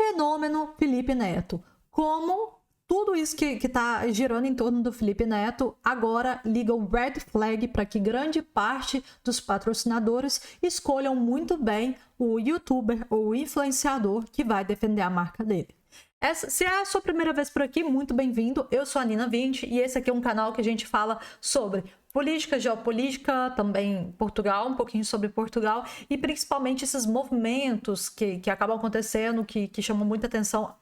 fenômeno Felipe Neto. Como tudo isso que está girando em torno do Felipe Neto agora liga o red flag para que grande parte dos patrocinadores escolham muito bem o youtuber ou o influenciador que vai defender a marca dele. Se é a sua primeira vez por aqui, muito bem-vindo. Eu sou a Nina 20 e esse aqui é um canal que a gente fala sobre política, geopolítica, também Portugal, um pouquinho sobre Portugal e principalmente esses movimentos que acabam acontecendo, que chamam muita atenção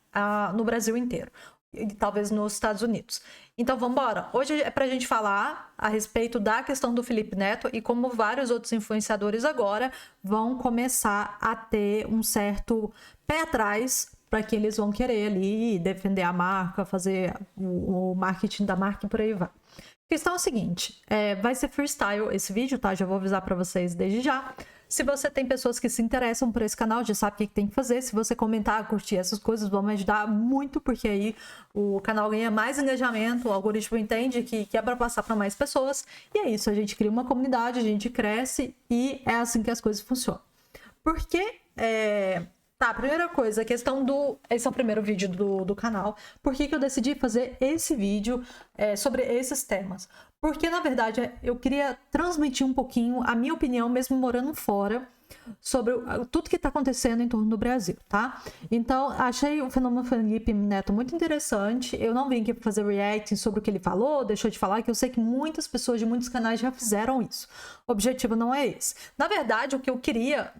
no Brasil inteiro e talvez nos Estados Unidos. Então vamos embora. Hoje é pra gente falar a respeito da questão do Felipe Neto e como vários outros influenciadores agora vão começar a ter um certo pé atrás para que eles vão querer ali defender a marca, fazer o marketing da marca e por aí vai. A questão é a seguinte, vai ser freestyle esse vídeo, tá? Já vou avisar para vocês desde já. Se você tem pessoas que se interessam por esse canal, já sabe o que tem que fazer. Se você comentar, curtir essas coisas, vão me ajudar muito, porque aí o canal ganha mais engajamento, o algoritmo entende que é para passar para mais pessoas. E é isso, a gente cria uma comunidade, a gente cresce e é assim que as coisas funcionam. Porque, tá, primeira coisa, a questão do... Esse é o primeiro vídeo do canal. Por que eu decidi fazer esse vídeo sobre esses temas? Porque, na verdade, eu queria transmitir um pouquinho a minha opinião, mesmo morando fora, sobre tudo que está acontecendo em torno do Brasil, tá? Então, achei o fenômeno Felipe Neto muito interessante. Eu não vim aqui para fazer reacting sobre o que ele falou, deixou de falar, que eu sei que muitas pessoas de muitos canais já fizeram isso. O objetivo não é esse. Na verdade, o que eu queria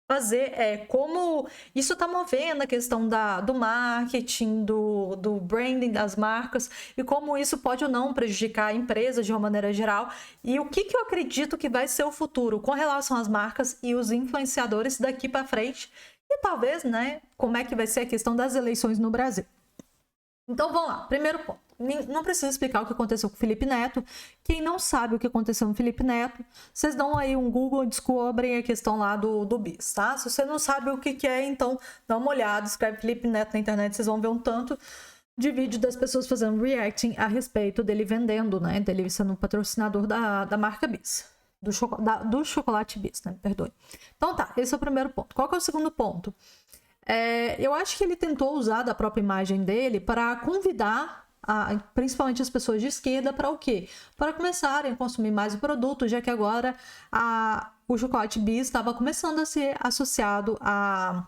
fazer como isso está movendo a questão do marketing, do branding das marcas e como isso pode ou não prejudicar empresas de uma maneira geral e o que eu acredito que vai ser o futuro com relação às marcas e os influenciadores daqui para frente e talvez, né, como é que vai ser a questão das eleições no Brasil. Então vamos lá, primeiro ponto. Não preciso explicar o que aconteceu com o Felipe Neto. Quem não sabe o que aconteceu com o Felipe Neto, vocês dão aí um Google e descobrem a questão lá do bis, tá? Se você não sabe o que é, então dá uma olhada, escreve Felipe Neto na internet, vocês vão ver um tanto de vídeo das pessoas fazendo reacting a respeito dele vendendo, né? Dele sendo patrocinador da marca Bis. Do chocolate Bis, né? Perdoe. Então tá, esse é o primeiro ponto. Qual que é o segundo ponto? Eu acho que ele tentou usar da própria imagem dele para convidar principalmente as pessoas de esquerda para o quê? Para começarem a consumir mais o produto, já que agora o chocolate Bis estava começando a ser associado à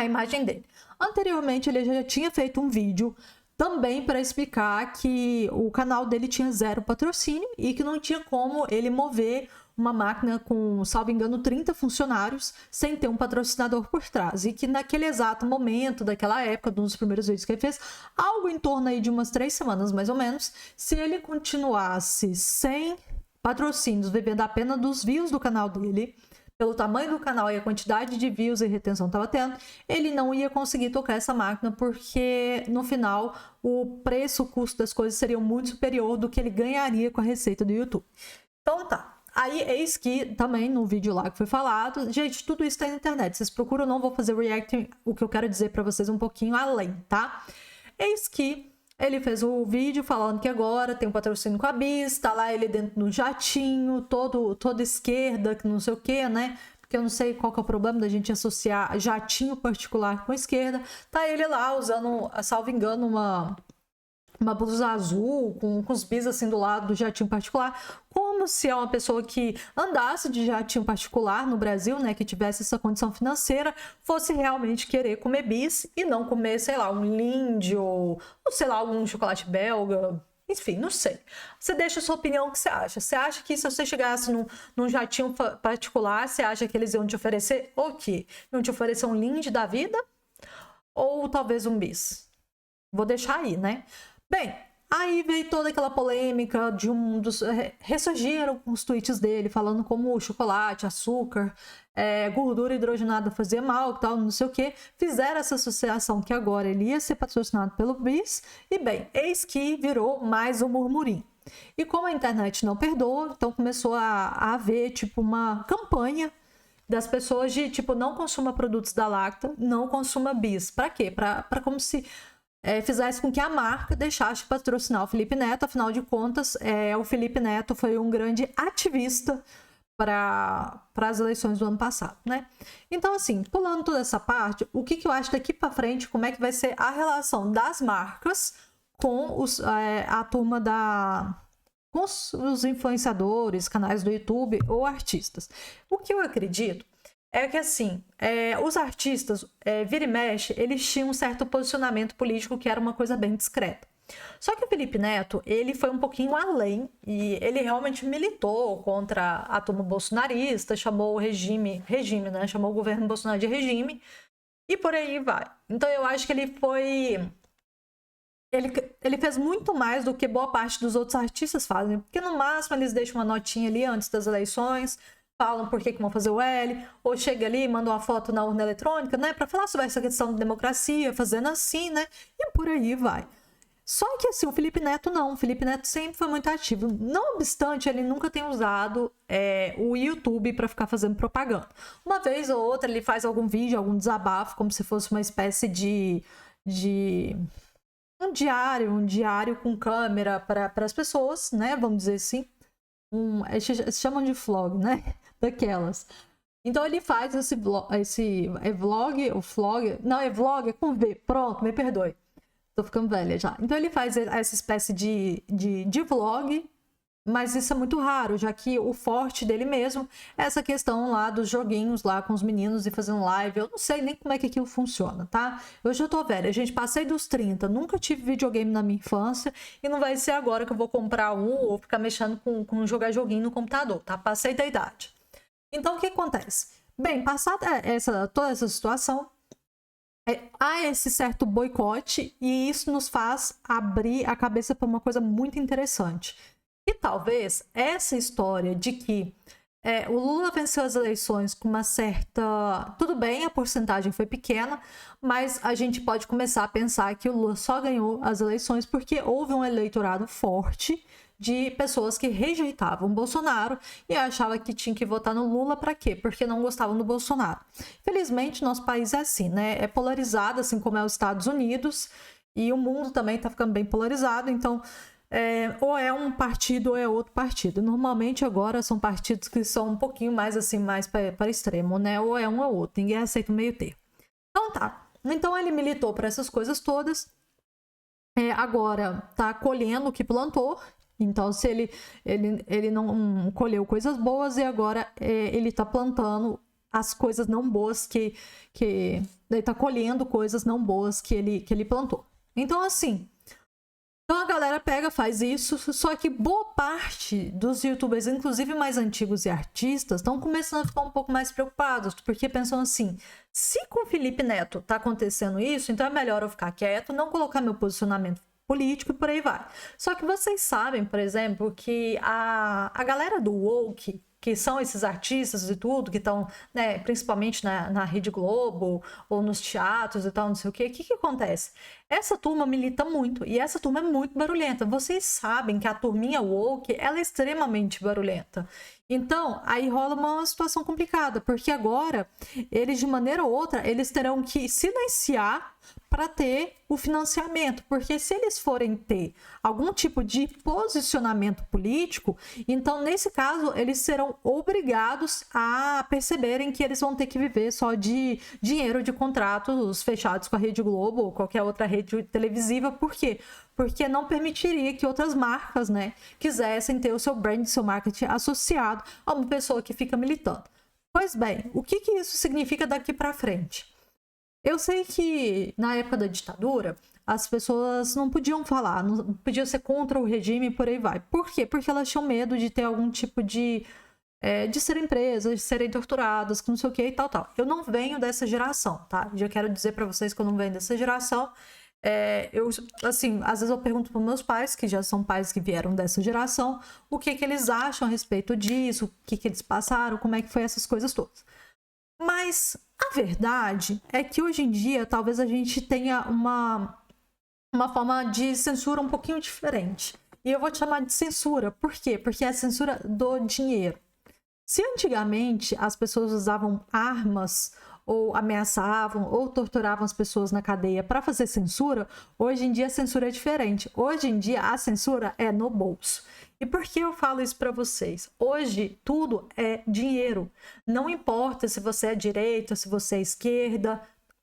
imagem dele. Anteriormente ele já tinha feito um vídeo também para explicar que o canal dele tinha 0 patrocínio e que não tinha como ele mover uma máquina com, salvo engano, 30 funcionários sem ter um patrocinador por trás. E que naquele exato momento, daquela época, dos primeiros vídeos que ele fez, algo em torno aí de umas 3 semanas, mais ou menos, se ele continuasse sem patrocínios, vivendo apenas dos views do canal dele, pelo tamanho do canal e a quantidade de views e retenção que estava tendo, ele não ia conseguir tocar essa máquina, porque no final o preço, o custo das coisas seria muito superior do que ele ganharia com a receita do YouTube. Então tá. Aí, eis que também no vídeo lá que foi falado, gente, tudo isso tá na internet, vocês procuram, não vou fazer reacting, o que eu quero dizer pra vocês um pouquinho além, tá? Eis que ele fez o vídeo falando que agora tem um patrocínio com a Bis, tá lá ele dentro do jatinho, toda esquerda, que não sei o que, né? Porque eu não sei qual que é o problema da gente associar jatinho particular com esquerda. Tá ele lá usando, salvo engano, uma blusa azul, com os bis assim do lado do jatinho particular, como se é uma pessoa que andasse de jatinho particular no Brasil, né, que tivesse essa condição financeira, fosse realmente querer comer bis e não comer, sei lá, um Lindt ou sei lá, algum chocolate belga, enfim, não sei. Você deixa a sua opinião, o que você acha? Você acha que se você chegasse num jatinho particular, você acha que eles iam te oferecer o quê? Iam te oferecer um Lindt da vida? Ou talvez um bis? Vou deixar aí, né? Bem, aí veio toda aquela polêmica de ressurgiram os tweets dele falando como o chocolate, açúcar, gordura hidrogenada fazia mal, tal, não sei o que. Fizeram essa associação que agora ele ia ser patrocinado pelo Bis. E bem, eis que virou mais um murmurinho. E como a internet não perdoa, então começou a haver tipo uma campanha das pessoas de tipo, não consuma produtos da Lacta, não consuma Bis. Pra quê? Pra como se fizesse com que a marca deixasse de patrocinar o Felipe Neto. Afinal de contas, o Felipe Neto foi um grande ativista para as eleições do ano passado, né? Então, assim, pulando toda essa parte, o que eu acho daqui para frente, como é que vai ser a relação das marcas com a turma com os influenciadores, canais do YouTube ou artistas. O que eu acredito é que, assim, os artistas, vira e mexe, eles tinham um certo posicionamento político que era uma coisa bem discreta. Só que o Felipe Neto, ele foi um pouquinho além e ele realmente militou contra a turma bolsonarista, chamou o regime, né? Chamou o governo Bolsonaro de regime e por aí vai. Então eu acho que ele fez muito mais do que boa parte dos outros artistas fazem, porque no máximo eles deixam uma notinha ali antes das eleições, falam por que vão fazer o L, ou chega ali e manda uma foto na urna eletrônica, né, para falar sobre essa questão de democracia, fazendo assim, né, e por aí vai. Só que assim, o Felipe Neto não. O Felipe Neto sempre foi muito ativo. Não obstante, ele nunca tem usado o YouTube para ficar fazendo propaganda. Uma vez ou outra, ele faz algum vídeo, algum desabafo, como se fosse uma espécie de um diário com câmera para as pessoas, né? Vamos dizer assim. Eles chamam de vlog, né? Daquelas. Então ele faz esse vlog, não, é vlog, é com V, pronto, me perdoe. Tô ficando velha já. Então ele faz essa espécie de vlog, mas isso é muito raro, já que o forte dele mesmo é essa questão lá dos joguinhos lá com os meninos e fazendo live. Eu não sei nem como é que aquilo funciona, tá? Eu já tô velha, gente, passei dos 30, nunca tive videogame na minha infância e não vai ser agora que eu vou comprar um ou ficar mexendo com jogar joguinho no computador, tá? Passei da idade. Então o que acontece? Bem, passada toda essa situação, há esse certo boicote e isso nos faz abrir a cabeça para uma coisa muito interessante. E talvez essa história de que o Lula venceu as eleições com uma certa... Tudo bem, a porcentagem foi pequena, mas a gente pode começar a pensar que o Lula só ganhou as eleições porque houve um eleitorado forte de pessoas que rejeitavam o Bolsonaro e achavam que tinha que votar no Lula para quê? Porque não gostavam do Bolsonaro. Felizmente, nosso país é assim, né? É polarizado, assim como é os Estados Unidos, e o mundo também está ficando bem polarizado, então ou é um partido ou é outro partido. Normalmente agora são partidos que são um pouquinho mais assim, mais para extremo, né? Ou é um ou outro, ninguém aceita o meio termo. Então tá. Então ele militou para essas coisas todas, agora tá colhendo o que plantou. Então, se ele não colheu coisas boas e agora ele está plantando as coisas não boas que ele está colhendo coisas não boas que ele plantou. Então, assim, a galera pega, faz isso, só que boa parte dos youtubers, inclusive mais antigos e artistas, estão começando a ficar um pouco mais preocupados, porque pensam assim, se com o Felipe Neto tá acontecendo isso, então é melhor eu ficar quieto, não colocar meu posicionamento político e por aí vai. Só que vocês sabem, por exemplo, que a galera do woke, que são esses artistas e tudo, que estão, né, principalmente na Rede Globo ou nos teatros e tal, não sei o quê, o que acontece? Essa turma milita muito e essa turma é muito barulhenta. Vocês sabem que a turminha woke, ela é extremamente barulhenta. Então, aí rola uma situação complicada, porque agora, eles de maneira ou outra, eles terão que silenciar para ter o financiamento, porque se eles forem ter algum tipo de posicionamento político, então nesse caso eles serão obrigados a perceberem que eles vão ter que viver só de dinheiro de contratos fechados com a Rede Globo ou qualquer outra rede televisiva. Por quê? Porque não permitiria que outras marcas, né, quisessem ter o seu brand, seu marketing associado a uma pessoa que fica militando. Pois bem, o que isso significa daqui para frente? Eu sei que na época da ditadura as pessoas não podiam falar, não podiam ser contra o regime e por aí vai. Por quê? Porque elas tinham medo de ter algum tipo de serem presas, de serem torturadas, que não sei o que e tal. Eu não venho dessa geração, tá? Já quero dizer para vocês que eu não venho dessa geração. Eu, assim, às vezes eu pergunto para meus pais, que já são pais que vieram dessa geração, o que eles acham a respeito disso, o que eles passaram, como é que foi essas coisas todas. Mas a verdade é que hoje em dia talvez a gente tenha uma forma de censura um pouquinho diferente. E eu vou te chamar de censura. Por quê? Porque é a censura do dinheiro. Se antigamente as pessoas usavam armas ou ameaçavam, ou torturavam as pessoas na cadeia para fazer censura, hoje em dia a censura é diferente. Hoje em dia a censura é no bolso. E por que eu falo isso para vocês? Hoje tudo é dinheiro. Não importa se você é direita, se você é esquerda,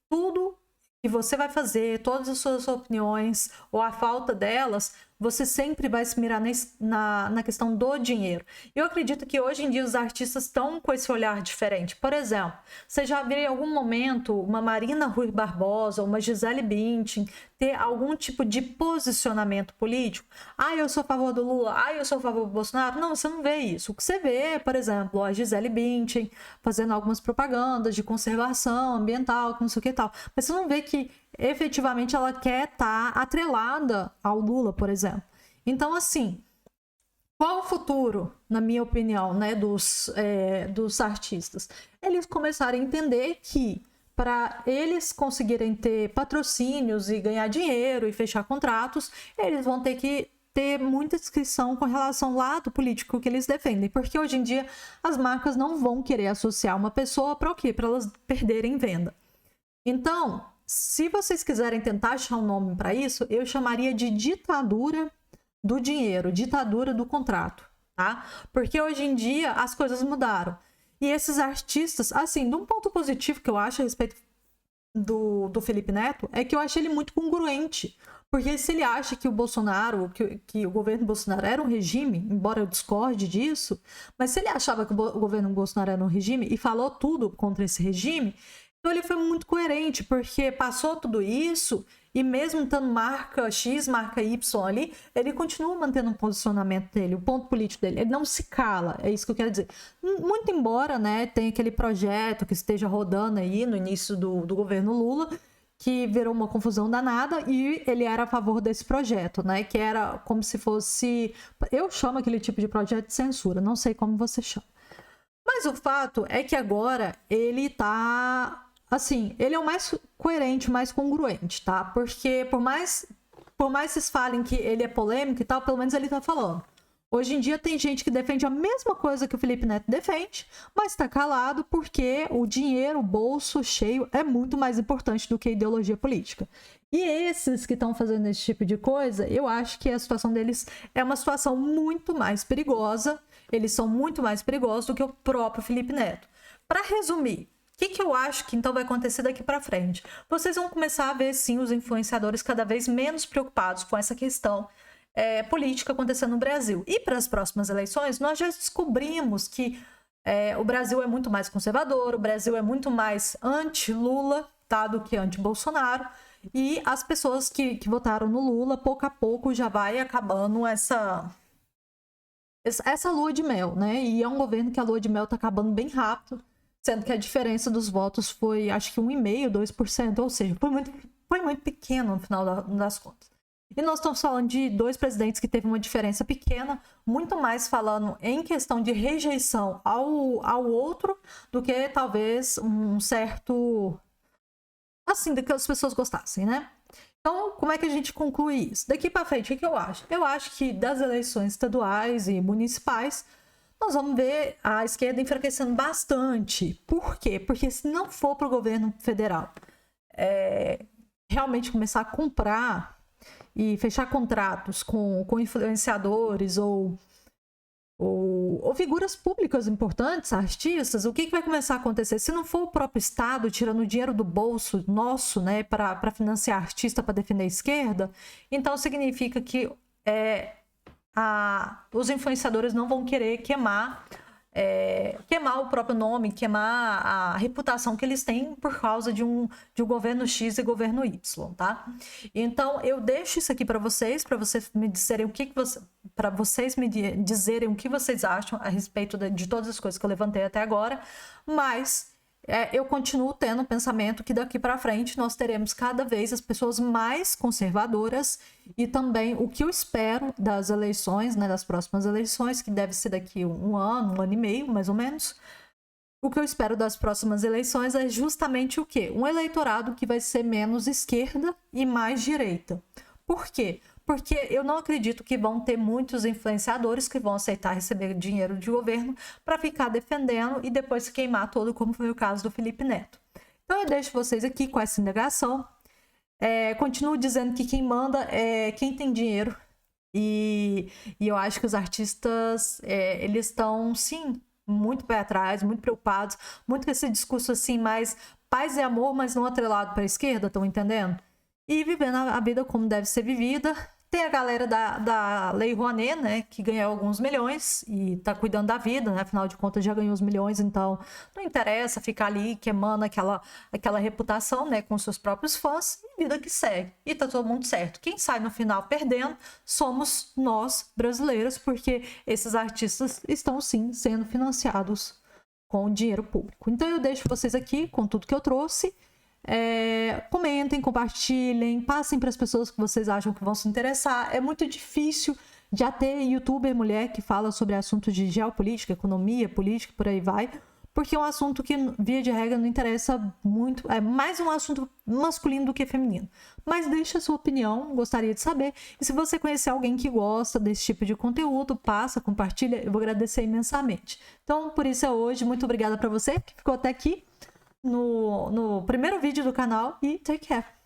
tudo que você vai fazer, todas as suas opiniões ou a falta delas, você sempre vai se mirar na questão do dinheiro. Eu acredito que hoje em dia os artistas estão com esse olhar diferente. Por exemplo, você já viu em algum momento uma Marina Rui Barbosa, uma Gisele Bündchen ter algum tipo de posicionamento político? Ah, eu sou a favor do Lula, ah, eu sou a favor do Bolsonaro. Não, você não vê isso. O que você vê, por exemplo, a Gisele Bündchen fazendo algumas propagandas de conservação ambiental, não sei o que e tal. Mas você não vê que efetivamente ela quer estar atrelada ao Lula, por exemplo. Então, assim, qual o futuro, na minha opinião, né, dos artistas? Eles começarem a entender que para eles conseguirem ter patrocínios e ganhar dinheiro e fechar contratos, eles vão ter que ter muita inscrição com relação ao lado político que eles defendem, porque hoje em dia as marcas não vão querer associar uma pessoa para o quê? Para elas perderem venda. Então, se vocês quiserem tentar achar um nome para isso, eu chamaria de ditadura do dinheiro, ditadura do contrato, tá? Porque hoje em dia as coisas mudaram. E esses artistas, assim, de um ponto positivo que eu acho a respeito do Felipe Neto, é que eu acho ele muito congruente. Porque se ele acha que o Bolsonaro, que o governo Bolsonaro era um regime, embora eu discorde disso, mas se ele achava que o governo Bolsonaro era um regime e falou tudo contra esse regime, então ele foi muito coerente, porque passou tudo isso e mesmo estando marca X, marca Y ali, ele continua mantendo um posicionamento dele, o ponto político dele. Ele não se cala, é isso que eu quero dizer. Muito embora, né, tenha aquele projeto que esteja rodando aí no início do governo Lula, que virou uma confusão danada, e ele era a favor desse projeto, né, que era como se fosse... Eu chamo aquele tipo de projeto de censura, não sei como você chama. Mas o fato é que agora ele tá... Assim, ele é o mais coerente, mais congruente, tá? Porque por mais vocês falem que ele é polêmico e tal, pelo menos ele tá falando. Hoje em dia tem gente que defende a mesma coisa que o Felipe Neto defende, mas tá calado porque o dinheiro, o bolso cheio é muito mais importante do que a ideologia política. E esses que estão fazendo esse tipo de coisa, eu acho que a situação deles é uma situação muito mais perigosa. Eles são muito mais perigosos do que o próprio Felipe Neto. Para resumir, o que eu acho que então vai acontecer daqui para frente? Vocês vão começar a ver, sim, os influenciadores cada vez menos preocupados com essa questão política acontecendo no Brasil. E para as próximas eleições, nós já descobrimos que o Brasil é muito mais conservador, o Brasil é muito mais anti-Lula, tá, do que anti-Bolsonaro. E as pessoas que votaram no Lula, pouco a pouco já vai acabando essa lua de mel, né? E é um governo que a lua de mel tá acabando bem rápido, sendo que a diferença dos votos foi, acho que 1,5%, 2%, ou seja, foi muito pequeno no final das contas. E nós estamos falando de dois presidentes que teve uma diferença pequena, muito mais falando em questão de rejeição ao outro do que talvez um certo... assim, de que as pessoas gostassem, né? Então, como é que a gente conclui isso? Daqui para frente, o que eu acho? Eu acho que das eleições estaduais e municipais, nós vamos ver a esquerda enfraquecendo bastante. Por quê? Porque se não for para o governo federal realmente começar a comprar e fechar contratos com influenciadores ou figuras públicas importantes, artistas, o que vai começar a acontecer? Se não for o próprio Estado tirando dinheiro do bolso nosso, né, para financiar artista, para defender a esquerda, então significa que os influenciadores não vão querer queimar o próprio nome, queimar a reputação que eles têm por causa de um governo X e governo Y, tá? Então, eu deixo isso aqui para vocês me dizerem o que vocês acham a respeito de todas as coisas que eu levantei até agora, mas eu continuo tendo o pensamento que daqui para frente nós teremos cada vez as pessoas mais conservadoras, e também o que eu espero das eleições, né, das próximas eleições, que deve ser daqui um ano e meio, mais ou menos. O que eu espero das próximas eleições é justamente o quê? Um eleitorado que vai ser menos esquerda e mais direita. Por quê? Porque eu não acredito que vão ter muitos influenciadores que vão aceitar receber dinheiro de governo para ficar defendendo e depois se queimar todo, como foi o caso do Felipe Neto. Então eu deixo vocês aqui com essa indagação. Continuo dizendo que quem manda é quem tem dinheiro. E eu acho que os artistas, eles estão, sim, muito pé atrás, muito preocupados, muito com esse discurso assim, mais paz e amor, mas não atrelado para a esquerda, estão entendendo? E vivendo a vida como deve ser vivida. Tem a galera da Lei Rouanet, né, que ganhou alguns milhões e tá cuidando da vida, né, afinal de contas já ganhou os milhões, então não interessa ficar ali queimando aquela reputação, né, com seus próprios fãs, e vida que segue. E tá todo mundo certo. Quem sai no final perdendo somos nós, brasileiros, porque esses artistas estão sim sendo financiados com dinheiro público. Então eu deixo vocês aqui com tudo que eu trouxe. Comentem, compartilhem, passem para as pessoas que vocês acham que vão se interessar. É muito difícil já ter youtuber mulher que fala sobre assuntos de geopolítica, economia, política, por aí vai, porque é um assunto que, via de regra, não interessa muito, é mais um assunto masculino do que feminino. Mas deixa a sua opinião, gostaria de saber. E se você conhecer alguém que gosta desse tipo de conteúdo, passa, compartilha, eu vou agradecer imensamente. Então, por isso é hoje. Muito obrigada para você que ficou até aqui no primeiro vídeo do canal e take care!